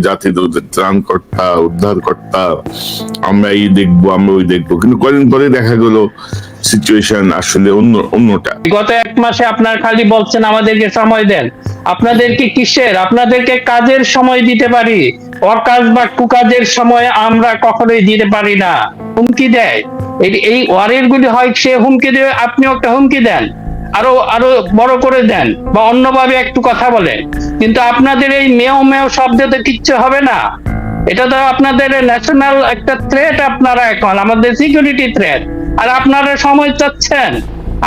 জাতি ত্রাণকর্তা, উদ্ধারকর্তা, আমরা এই দেখবো, আমরা ওই দেখবো, কিন্তু কদিন পরে দেখা গেল সিচুয়েশন আসলে অন্যটা। গত এক মাসে আপনার খালি বলছেন আমাদেরকে সময় দেন, আপনাদেরকে কিসের, আপনাদেরকে কাজের সময় দিতে পারি, অকাজ বা কুকাজের সময় আমরা কখনোই দিতে পারি না। হুমকি দেয়, এই ওয়ারের গুলি হয়, সে হুমকি দেবে, আপনিও একটা হুমকি দেন, আরো আরো বড় করে দেন বা অন্যভাবে একটু কথা বলেন, কিন্তু আপনাদের এই মেও মেও শব্দতে কিচ্ছু হবে না। এটা তো আপনাদের ন্যাশনাল একটা থ্রেট, আপনারা এখন আমাদের সিকিউরিটি থ্রেট, আর আপনারা সময় চাচ্ছেন,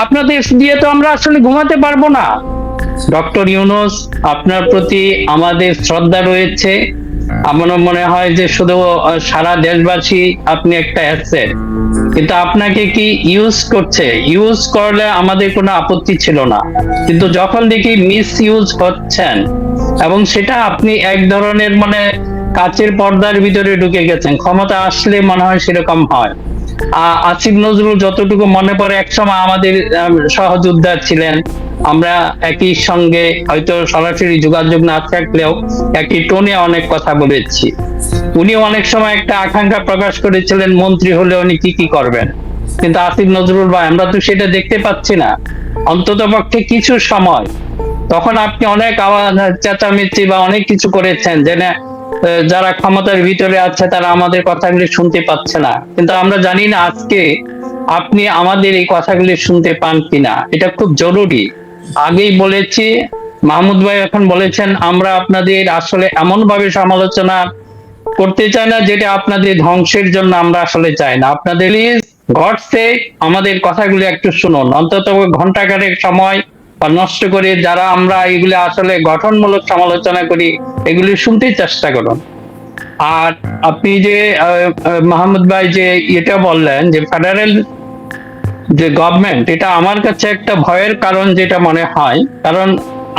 আপনাদের দিয়ে তো আমরা আসলে ঘুমাতে পারবো না। ডক্টর ইউনূস, আপনার প্রতি আমাদের শ্রদ্ধা রয়েছে। আমার মনে হয় যে শুধু সারা দেশবাসী আপনি একটা অ্যাসেট, কিন্তু আপনাকে কি ইউজ করছে, ইউজ করলে আমাদের কোনো আপত্তি ছিল না, কিন্তু যখন দেখি মিস ইউজ হচ্ছেন, এবং সেটা আপনি এক ধরনের মানে কাচের পর্দার ভিতরে ঢুকে গেছেন, ক্ষমতা আসলে মনে হয় সেরকম হয়। আসিফ নজরুল যতটুকু মনে পড়ে একসময় আমাদের সহযোদ্ধা ছিলেন, আমরা একই সঙ্গে হয়তো সরাসরি যোগাযোগ না থাকলেও একই টোনে অনেক কথা বলেছি। উনি অনেক সময় একটা আকাঙ্ক্ষা প্রকাশ করেছিলেন মন্ত্রী হলে উনি কি কি করবেন, কিন্তু আসিফ নজরুল ভাই আমরা তো সেটা দেখতে পাচ্ছি না। অন্তত পক্ষে কিছু সময় তখন আপনি অনেক আওয়াজ চেঁচামেচি বা অনেক কিছু করেছেন, যে যারা ক্ষমতার ভিতরে আছে তারা আমাদের কথাগুলি শুনতে পাচ্ছে না, কিন্তু আমরা জানি না আজকে আপনি আমাদের এই কথাগুলি শুনতে পান কিনা। এটা খুব জরুরি। আগেই বলেছি, মাহমুদ ভাই এখন বলেছেন, আমরা আপনাদের আসলে এমন ভাবে সমালোচনা করতে চাই না যেটা আপনাদের ধ্বংসের জন্য আমরা আসলে চাই না। আপনাদের গডসে আমাদের কথাগুলি একটু শুনুন, অন্তত ঘন্টাখানেক সময় বা নষ্ট করে যারা আমরা এগুলি আসলে গঠনমূলক সমালোচনা করি এগুলি শুনতে চেষ্টা করুন। আর আপনি যে মাহমুদ ভাই যে এটা বললেন যে ফেডারেল যে গভর্নমেন্ট, এটা আমার কাছে একটা ভয়ের কারণ যেটা মনে হয়। কারণ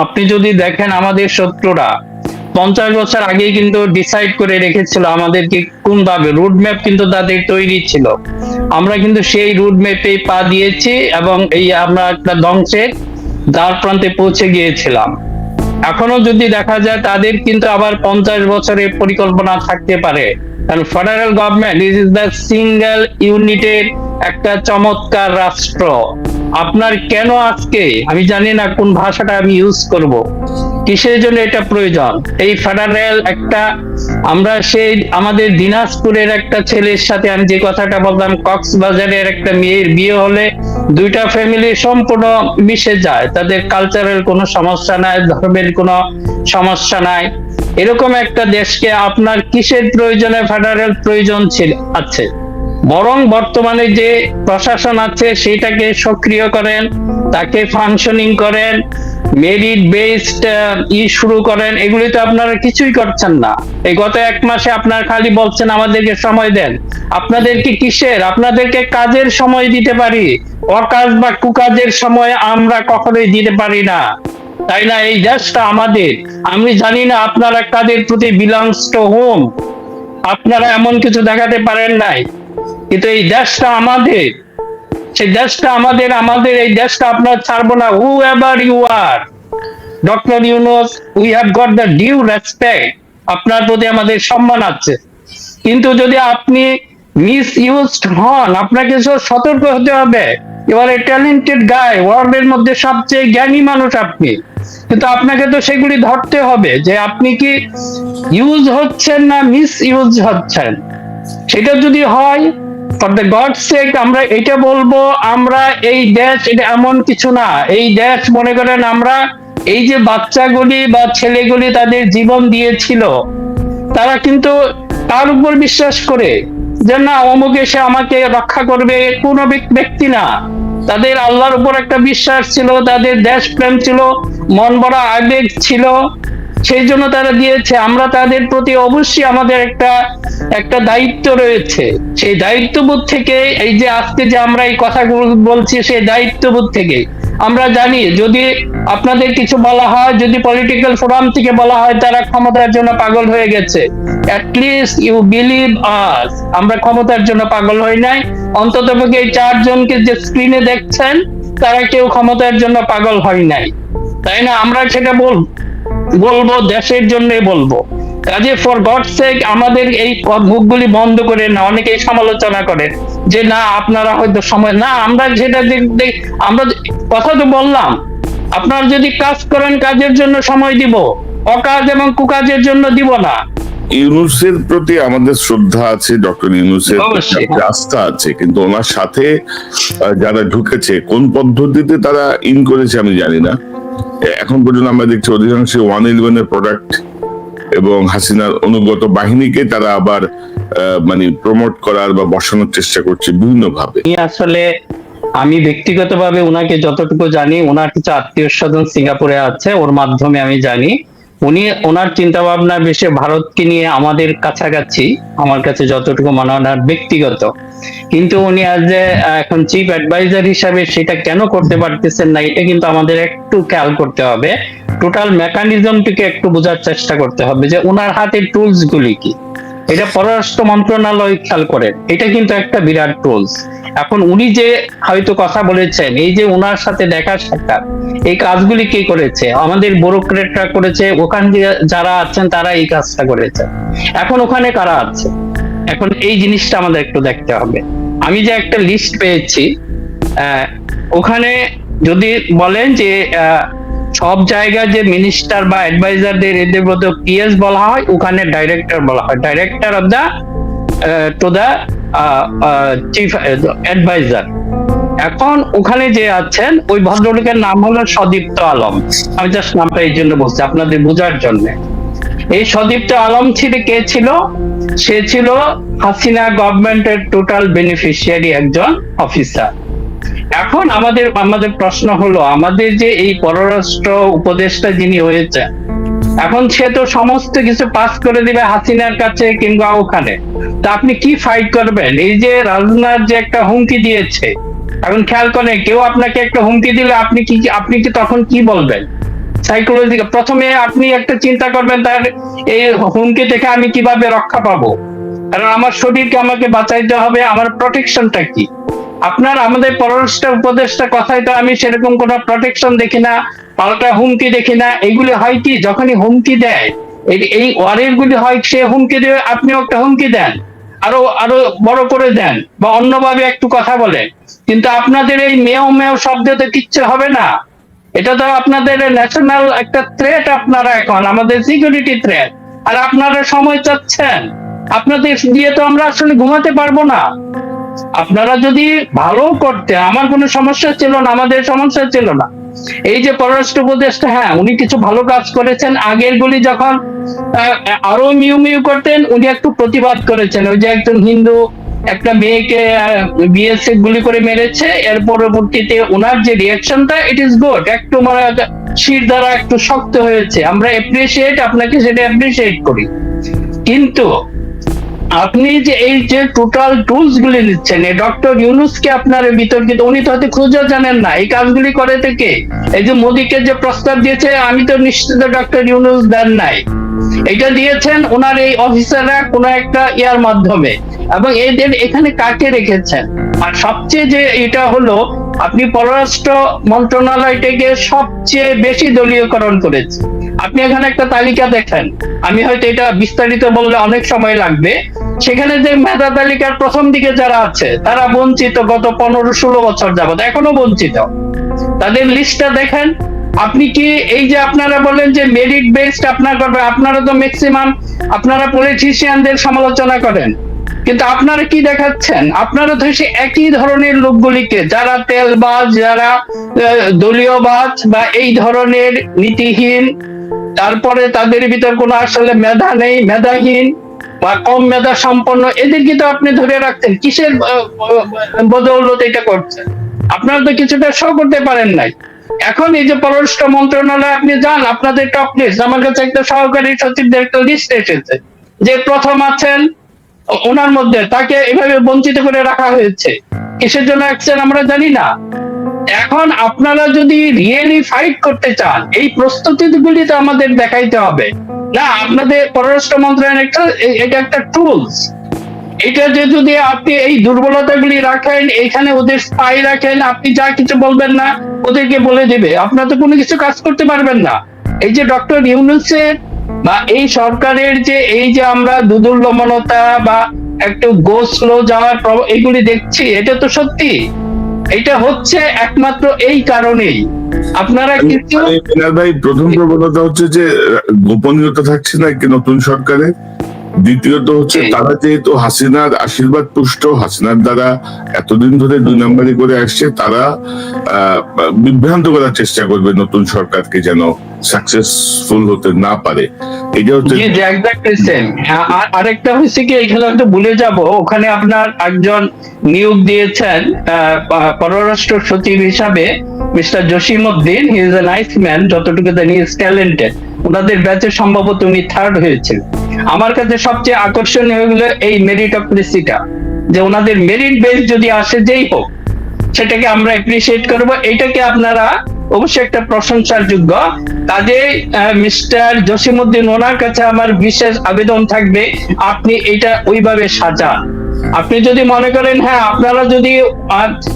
আপনি যদি দেখেন আমাদের শত্রুরা 50 বছর আগে কিন্তু ডিসাইড করে রেখেছিল আমাদেরকে কোন ভাবে, রুট ম্যাপ কিন্তু তাদের তৈরি ছিল, আমরা কিন্তু সেই রুট ম্যাপে পা দিয়েছি এবং এই আমরা একটা ধ্বংসের দ্বার প্রান্তে পৌঁছে গিয়েছিলাম। এখনো যদি দেখা যায় তাদের কিন্তু আবার 50 বছরের পরিকল্পনা থাকতে পারে, কারণ federal government is the single ইউনিটের একটা চমৎকার রাষ্ট্র। আপনার কেন আজকে আমি জানি না কোন ভাষাটা আমি ইউজ করব, কিসের জন্য এটা প্রয়োজন এই ফেডারেল একটা। আমরা সেই আমাদের দিনাজপুরের একটা ছেলের সাথে আমি যে কথাটা বললাম, কক্সবাজারের একটা মেয়ের বিয়ে হলে দুইটা ফ্যামিলি সম্পূর্ণ মিশে যায়, তাদের কালচারাল কোনো সমস্যা নাই, ধর্মের কোনো সমস্যা নাই। এরকম একটা দেশকে আপনার কিসের প্রয়োজনে ফেডারেল প্রয়োজন ছিল আছে? বরং বর্তমানে যে প্রশাসন আছে সেটাকে সক্রিয় করেন, তাকে ফাংশনিং করেন, মেরিট বেসড শুরু করেন। এগুলি তো আপনারা কিছুই করছেন না। এই গত এক মাসে আপনার খালি বলছেন আমাদেরকে সময় দেন, আপনাদেরকে কিসের, আপনাদেরকে কাজের সময় দিতে পারি, অকাজ বা কুকাজের সময় আমরা কখনোই দিতে পারি না, তাই না? এই দেশটা আমাদের। আমি জানি না আপনারা কাদের প্রতি বিলংস টু হোম, আপনারা এমন কিছু দেখাতে পারেন নাই, কিন্তু এই দেশটা আমাদের, সেই দেশটা আমাদের, আমাদের এই দেশটা আপনার ছাড়বো না। Whoever you are, doctor Yunus, we have got the due respect, আপনার প্রতি আমাদের সম্মান আছে, কিন্তু যদি আপনি মিস ইউজড হন আপনাকে সতর্ক হতে হবে। এবার এ ট্যালেন্টেড গাই, ওয়ার্ল্ডের মধ্যে সবচেয়ে জ্ঞানী মানুষ আপনি, কিন্তু আপনাকে তো সেগুলি ধরতে হবে যে আপনি কি ইউজ হচ্ছেন না মিস ইউজ হচ্ছেন। সেটা যদি হয়, ফর দ্য গড সেক আমরা এটা বলবো, আমরা এই দেশ এটা এমন কিছু না, এই দেশ মনে করেন আমরা এই যে বাচ্চাগুলি বা ছেলেগুলি তাদের জীবন দিয়েছিল, তারা কিন্তু তার উপর বিশ্বাস করে যে না অমুক এসে আমাকে রক্ষা করবে, কোনো ব্যক্তি না, তাদের আল্লাহর উপর একটা বিশ্বাস ছিল, তাদের দেশপ্রেম ছিল, মন ভরা আবেগ ছিল, সেই জন্য তারা দিয়েছে। আমরা তাদের প্রতি অবশ্যই আমাদের একটা একটা দায়িত্ব রয়েছে, সেই দায়িত্ববোধ থেকে এই যে আজকে যে আমরা এই কথাগুলো বলছি, সেই দায়িত্ববোধ থেকে আমরা জানি যদি আপনাদের কিছু বলা হয়, যদি পলিটিক্যাল ফোরাম থেকে বলা হয় তারা ক্ষমতার জন্য পাগল হয়ে গেছে, অ্যাটলিস্ট ইউ বিলিভ আস, আমরা ক্ষমতার জন্য পাগল হই নাই। অন্তত পক্ষে এই 4 জনকে যে স্ক্রিনে দেখছেন তারা কেউ ক্ষমতার জন্য পাগল হয় নাই, তাই না? আমরা সেটা বলবো, দেশের জন্য বলবো। কাজে ফর গড সেক আমাদের এই মুখগুলি বন্ধ করে না, অনেকেই সমালোচনা করে যে না আপনারা হয়তো সময় না, আমরা যেটা আমরা কথা তো বললাম, আপনারা যদি কাজ করেন কাজের জন্য সময় দিব, অকাজ এবং কুকাজের জন্য দিব না। ইউনূসের প্রতি আমাদের শ্রদ্ধা আছে, ডক্টর ইউনূসের প্রতি অবশ্যই। আমাদের আস্থা আছে, কিন্তু ওনার সাথে যারা ঢুকেছে কোন পদ্ধতিতে তারা ইন করেছে আমি জানি না। এখন পর্যন্ত আমরা দেখছি অধিকাংশ 111 এর প্রোডাক্ট, এবং হাসিনার অনুগত বাহিনীকে তারা আবার মানে প্রমোট করার বা বসানোর চেষ্টা করছে বিভিন্ন ভাবে। আসলে আমি ব্যক্তিগতভাবে ওনাকে যতটুকু জানি, ওনার কিছু আত্মীয় স্বজন সিঙ্গাপুরে আছে, ওর মাধ্যমে আমি জানি উনি ওনার চিন্তা ভাবনা বেশি ভারতকে নিয়ে আমাদের কাছাকাছি, আমার কাছে যতটুকু মনে হয় ওনার ব্যক্তিগত। কিন্তু উনি আজ যে এখন চিফ অ্যাডভাইজার হিসাবে সেটা কেন করতে পারতেছেন না, এটা কিন্তু আমাদের একটু খেয়াল করতে হবে। টোটাল মেকানিজমটিকে একটু বোঝার চেষ্টা করতে হবে যে ওনার হাতে টুলস গুলি কি। এটা পররাষ্ট্র মন্ত্রণালয় খেয়াল করেন, এটা কিন্তু একটা বিরাট টুলস। এখন উনি যে হয়তো কথা বলেছেন, এই যে ওনার সাথে দেখা সাক্ষাৎ, এই কাজগুলি কে করেছে? আমাদের ব্যুরোক্রেটরা করেছে, ওখানে যারা আছেন তারা এই কাজটা করেছে। এখন ওখানে কারা আছে? এখন এই জিনিসটা আমাদের একটু দেখতে হবে। আমি যে একটা লিস্ট পেয়েছি, ওখানে যদি বলেন যে সব জায়গায় যে মিনিস্টার বা অ্যাডভাইজারদের এদের মধ্যে পিএস বলা হয়, ওখানে ডাইরেক্টর বলা হয়, director of the to the chief adviser. এখন ওখানে যে আছেন ওই ভদ্রলোকের নাম হলো সদীপ্ত আলম। আমি জাস্ট নামটা এই জন্য বলছি আপনাদের বোঝার জন্য। এই সদীপ্ত আলম কে ছিল? সে ছিল হাসিনা গভর্নমেন্টের টোটাল বেনিফিশিয়ারি একজন অফিসার। এখন আমাদের প্রশ্ন হলো, আমাদের যে এই পররাষ্ট্র উপদেষ্টা যিনি হয়েছে, এখন সে তো সমস্ত কিছু পাস করে দিবে হাসিনার কাছে কিংবা ওখানে, তা আপনি কি ফাইট করবেন? এই যে রাজনাথ যে একটা হুমকি দিয়েছে, এখন খেয়াল করেন, কেউ আপনাকে একটা হুমকি দিলে আপনি কি তখন কি বলবেন? সাইকোলজিক্যাল প্রথমে আপনি একটা চিন্তা করবেন, তার এই হুমকি থেকে আমি কিভাবে রক্ষা পাবো, কারণ আমার শরীরকে আমাকে বাঁচাইতে হবে, আমার প্রোটেকশনটা কি? আমাদের পররাষ্ট্র উপদেষ্টা কথায় তো আমি সেরকম কোনো প্রোটেকশন দেখি না, পাল্টা হুমকি দেখি না। এগুলি হয় কি, যখনই হুমকি দেয়, এই ওয়ারের গুলি হয়, সে হুমকি দেবে, আপনিও একটা হুমকি দেন, আরো আরো বড় করে দেন বা অন্যভাবে একটু কথা বলেন, কিন্তু আপনাদের এই মেয় মেয় শব্দতে কিচ্ছু হবে না। এটা তো আপনাদের ন্যাশনাল একটা থ্রেট, আপনারা এখন আমাদের সিকিউরিটি থ্রেট, আর আপনারা সময় চাচ্ছেন। আপনাদের দিয়ে তো আমরা আসলে ঘুমাতে পারবো না। আপনারা যদি ভালো করতে, আমার কোনো সমস্যা ছিল না, আমাদের সমস্যা ছিল না। এই যে পররাষ্ট্র উপদেষ্টা, হ্যাঁ উনি কিছু ভালো কাজ করেছেন, আগের গুলি যখন আরো মিউ মিউ করতেন, উনি একটু প্রতিবাদ করেছেন। ওই যে একজন হিন্দু একটা মেয়েকে বিএসএফ গুলি করে মেরেছে, এর পরবর্তীতে ওনার যে রিয়াকশনটা, ইট ইজ গুড, একটু মানে শির দ্বারা একটু শক্ত হয়েছে, আমরা এপ্রিসিয়েট, আপনাকে সেটা এপ্রিসিয়েট করি। কিন্তু আপনি যে এই যে টোটাল টুলস গুলি নিচ্ছেন, এই ডক্টর ইউনূসকে আপনার বিতর্কিত, উনি তো হয়তো খুঁজে জানেন না এই কাজগুলি করে থেকে। এই যে মোদীকে যে প্রস্তাব দিয়েছে, আমি তো নিশ্চিত ডক্টর ইউনূস দেন নাই, এটা দিয়েছেন ওনার এই অফিসাররা কোন একটা ইয়ার মাধ্যমে, এবং এদের এখানে কাকে রেখেছেন। আর সবচেয়ে যে এটা হলো, আপনি পররাষ্ট্র মন্ত্রণালয়টাকে সবচেয়ে বেশি দলীয়করণ করেছে। আপনি এখানে একটা তালিকা দেখেন, আমি হয়তো এটা বিস্তারিত বললে অনেক সময় লাগবে। সেখানে যে মেধা তালিকার প্রথম দিকে যারা আছে, তারা বঞ্চিত, গত 15-16 বছর যাবত এখনো বঞ্চিত। তাদের লিস্টটা দেখেন। আপনি কি এই যে আপনারা বলেন যে মেরিট বেসড আপনার করবে, আপনারা তো ম্যাক্সিমাম আপনারা পলিটিশিয়ানদের সমালোচনা করেন, কিন্তু আপনারা কি দেখাচ্ছেন? আপনারা তো সে একই ধরনের লোকগুলিকে, যারা তেলবাজ, যারা দলীয়বাজ বা এই ধরনের নীতিহীন, তারপরে তাদের ভিতর কোনো আসলে মেধা নেই, মেধাহীন বা কম মেধা সম্পন্ন, এদেরকে তো আপনি ধরে রাখছেন। কিসের বদৌলত এটা করছেন? আপনারা তো কিছুটা শো করতে পারেন নাই। এখন এই যে পররাষ্ট্র মন্ত্রণালয় আপনি যান, আপনাদের টপ লিস্ট, আমার কাছে একটা সহকারী সচিবদের একটা লিস্ট এসেছে, যে প্রথম আছেন ওনার মধ্যে, তাকে এভাবে বঞ্চিত করে রাখা হয়েছে। কিসের জন্য রাখছেন আমরা জানি না। এখন আপনারা যদি রিয়েলি ফাইট করতে চান, এই প্রস্তুতিগুলি তো আমাদের দেখাইতে হবে না। আপনাদের পররাষ্ট্র মন্ত্রণালয় এটা একটা টুলস, এটা যে যদি আপনি এই দুর্বলতাগুলি রাখেন, এখানে ওদের স্পাই রাখেন, আপনি যা কিছু বলবেন না ওদেরকে বলে দিবে, আপনার তো কোনো কিছু কাজ করতে পারবেন না। এই যে ডক্টর ইউনূসের বা এই সরকারের যে এই যে আমরা দুদুল্যমনতা বা একটু গো স্লো যাওয়ার এগুলি দেখছি, এটা তো সত্যি। এটা হচ্ছে একমাত্র এই কারণেই। আপনারা কিন্তু বিনার ভাই, প্রথম প্রবণতা হচ্ছে যে গোপনীয়তা থাকছে না কি নতুন সরকারে। দ্বিতীয়ত হচ্ছে তারা যেহেতু হাসিনার আশীর্বাদ পুষ্ট, হাসিনার দ্বারা এতদিন ধরে 2 নম্বরই করে আসছে, তারা বিভ্রান্ত করার চেষ্টা করবে নতুন সরকারকে, যেন সাকসেসফুল হতে না পারে। এটা হচ্ছে আরেকটা হচ্ছে কি, এখানে হয়তো ভুলে যাব, ওখানে আপনার একজন নিয়োগ দিয়েছেন পররাষ্ট্র সচিব হিসাবে mister Jasimuddin. He is a nice man, যতটুকু জানি ইজ ট্যালেন্টেড। ওনাদের ব্যাচে সম্ভবত উনি 3rd হয়েছিল। আমার কাছে সবচেয়ে আকর্ষণীয় হলো এই মেরিটোক্রেসিটা, যে ওনাদের মেরিট বেস যদি আসে যেই হোক, সেটাকে আমরা অ্যাপ্রিসিয়েট করব। এটাকে আপনারা অবশ্যই একটা প্রশংসার যোগ্য। কাজে মিস্টার জসিমউদ্দিন, ওনার কাছে আমার বিশেষ আবেদন থাকবে, আপনি এটা ওইভাবে সাজান। আপনি যদি মনে করেন হ্যাঁ, আপনারা যদি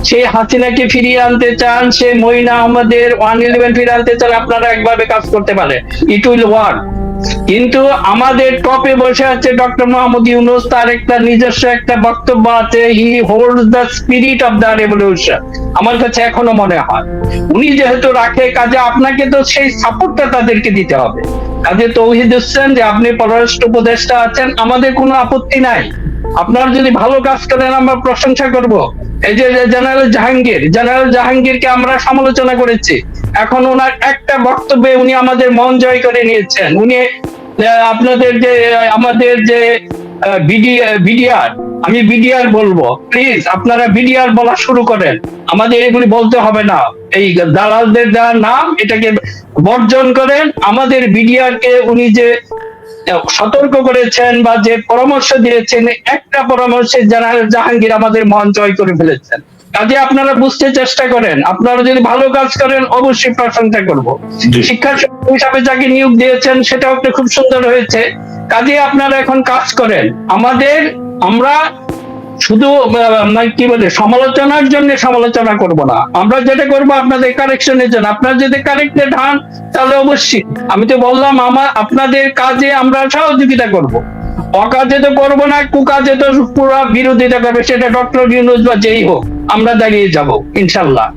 সেই হাসিনাকে ফিরিয়ে আনতে চান, সে মঈন আহমেদের 111 ফিরিয়ে আনতে চান, আপনারা একভাবে কাজ করতে পারেন, ইট উইল ওয়ার্ক। কিন্তু আমাদের টপে বসে আছে ডক্টর মোহাম্মদ ইউনূস, তার একটা নিজস্ব একটা বক্তব্য আছে, he holds the spirit of the revolution. আমার কাছে এখনো মনে হয় উনি যেহেতু রাখে, কাজে আপনাকে তো সেই সাপোর্টটা তাদেরকে দিতে হবে। কাজে তৌহিদ হোসেন, যে আপনি পররাষ্ট্র উপদেষ্টা আছেন, আমাদের কোনো আপত্তি নাই। আপনারা যদি ভালো কাজ করেন আমরা প্রশংসা করব। এই যে জেনারেল জাহাঙ্গীরকে আমরা সমালোচনা করেছি, এখন ওনার একটা বক্তব্যে উনি আমাদের মন জয় করে নিয়েছেন। উনি আপনাদের যে আমাদের যে বিডিআর, আমি বিডিআর বলবো, প্লিজ আপনারা বিডিআর বলা শুরু করেন। আমাদের এগুলি বলতে হবে না, এই দালালদের যা নাম, এটাকে বর্জন করেন। আমাদের বিডিআর কে উনি যে সতর্ক করেছেন বা যে পরামর্শ দিয়েছেন, একটা পরামর্শে জেনারেল জাহাঙ্গীর আমাদের মন জয় করে ফেলেছেন। কাজে আপনারা বুঝতে চেষ্টা করেন, আপনারা যদি ভালো কাজ করেন অবশ্যই প্রশংসা করব। শিক্ষা হিসাবে যাকে নিয়োগ দিয়েছেন সেটাও একটা খুব সুন্দর হয়েছে। কাজে আপনারা এখন কাজ করেন। আমরা শুধু কি বলে সমালোচনার জন্য সমালোচনা করব না, আমরা যেটা করব আপনাদের কারেকশনের জন্য। আপনারা যদি কারেক্টেড হন তাহলে অবশ্যই, আমি তো বললাম, আপনাদের কাজে আমরা সহযোগিতা করব। অকাজে তো করবো না, কুকাজে তো পুরো বিরোধিতা করবে, সেটা ডক্টর ইউনূস বা যেই হোক, আমরা দাঁড়িয়ে যাব ইনশাল্লাহ।